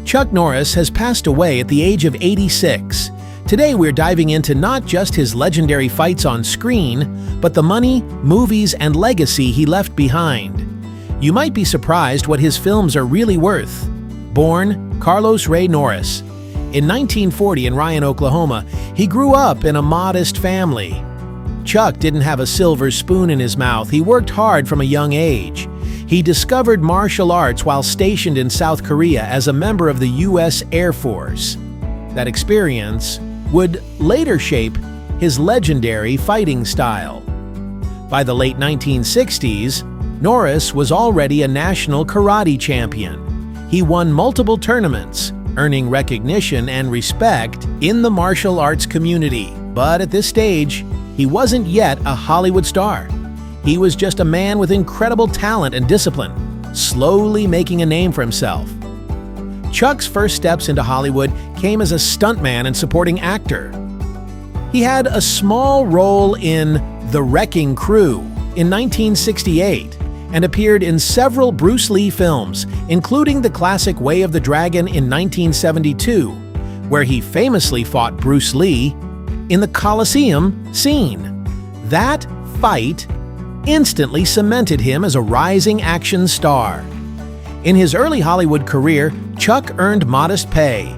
Chuck Norris has passed away at the age of 86. Today we're diving into not just his legendary fights on screen, but the money, movies, and legacy he left behind. You might be surprised what his films are really worth. Born Carlos Ray Norris. In 1940 in Ryan, Oklahoma, he grew up in a modest family. Chuck didn't have a silver spoon in his mouth. He worked hard from a young age. He discovered martial arts while stationed in South Korea as a member of the U.S. Air Force. That experience would later shape his legendary fighting style. By the late 1960s, Norris was already a national karate champion. He won multiple tournaments, earning recognition and respect in the martial arts community. But at this stage, he wasn't yet a Hollywood star. He was just a man with incredible talent and discipline, slowly making a name for himself. Chuck's first steps into Hollywood came as a stuntman and supporting actor. He had a small role in The Wrecking Crew in 1968 and appeared in several Bruce Lee films, including the classic Way of the Dragon in 1972, where he famously fought Bruce Lee in the Colosseum scene. That fight instantly cemented him as a rising action star. In his early Hollywood career, Chuck earned modest pay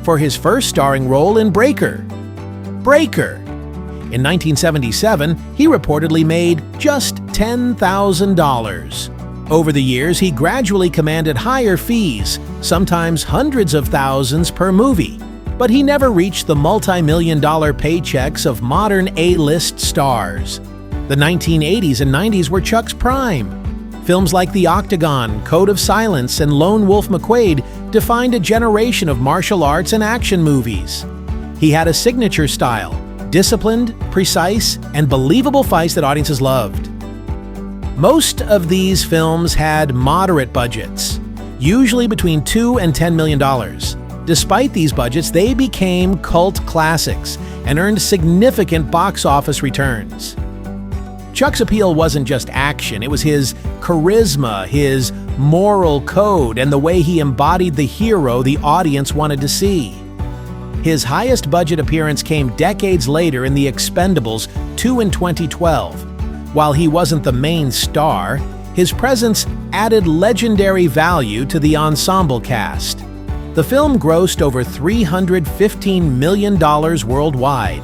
for his first starring role in Breaker. In 1977, he reportedly made just $10,000. Over the years, he gradually commanded higher fees, sometimes hundreds of thousands per movie, but he never reached the multi-million-dollar paychecks of modern A-list stars. The 1980s and 90s were Chuck's prime. Films like The Octagon, Code of Silence, and Lone Wolf McQuade defined a generation of martial arts and action movies. He had a signature style, disciplined, precise, and believable fights that audiences loved. Most of these films had moderate budgets, usually between $2 and $10 million. Despite these budgets, they became cult classics and earned significant box office returns. Chuck's appeal wasn't just action, it was his charisma, his moral code, and the way he embodied the hero the audience wanted to see. His highest budget appearance came decades later in The Expendables 2 in 2012. While he wasn't the main star, his presence added legendary value to the ensemble cast. The film grossed over $315 million worldwide,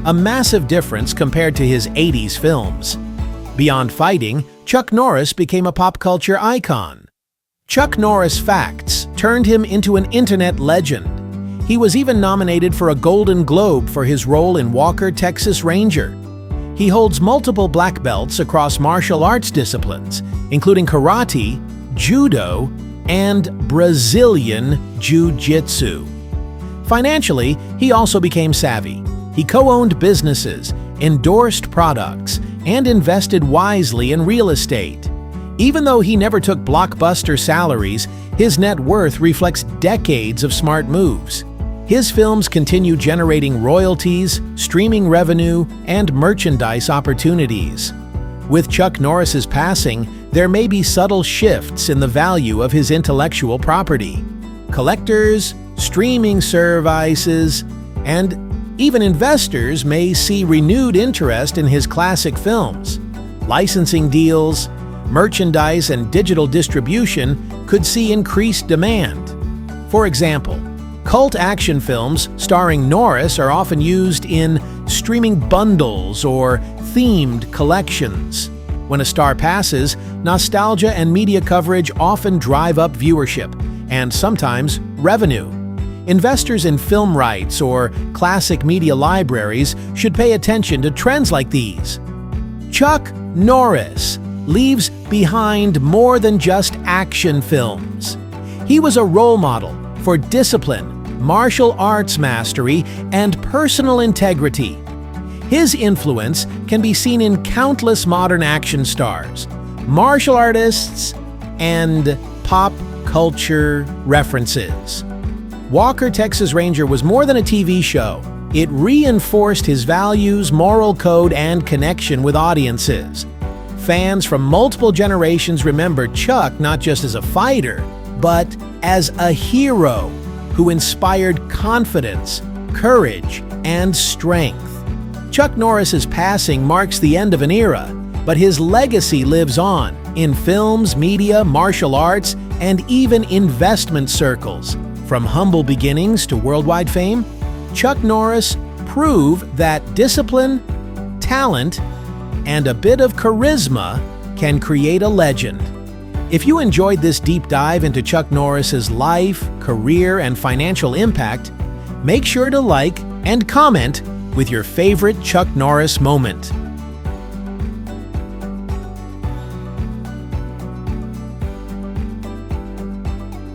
a massive difference compared to his 80s films. Beyond fighting, Chuck Norris became a pop culture icon. Chuck Norris facts turned him into an internet legend. He was even nominated for a Golden Globe for his role in Walker, Texas Ranger. He holds multiple black belts across martial arts disciplines, including karate, judo, and Brazilian jiu-jitsu. Financially, he also became savvy. He co-owned businesses, endorsed products, and invested wisely in real estate. Even though he never took blockbuster salaries, his net worth reflects decades of smart moves. His films continue generating royalties, streaming revenue, and merchandise opportunities. With Chuck Norris's passing, there may be subtle shifts in the value of his intellectual property. Collectors, streaming services, and even investors may see renewed interest in his classic films. Licensing deals, merchandise, and digital distribution could see increased demand. For example, cult action films starring Norris are often used in streaming bundles or themed collections. When a star passes, nostalgia and media coverage often drive up viewership and sometimes revenue. Investors in film rights or classic media libraries should pay attention to trends like these. Chuck Norris leaves behind more than just action films. He was a role model for discipline, martial arts mastery, and personal integrity. His influence can be seen in countless modern action stars, martial artists, and pop culture references. Walker, Texas Ranger was more than a TV show. It reinforced his values, moral code, and connection with audiences. Fans from multiple generations remember Chuck not just as a fighter, but as a hero who inspired confidence, courage, and strength. Chuck Norris's passing marks the end of an era, but his legacy lives on in films, media, martial arts, and even investment circles. From humble beginnings to worldwide fame, Chuck Norris proved that discipline, talent, and a bit of charisma can create a legend. If you enjoyed this deep dive into Chuck Norris's life, career, and financial impact, make sure to like and comment with your favorite Chuck Norris moment.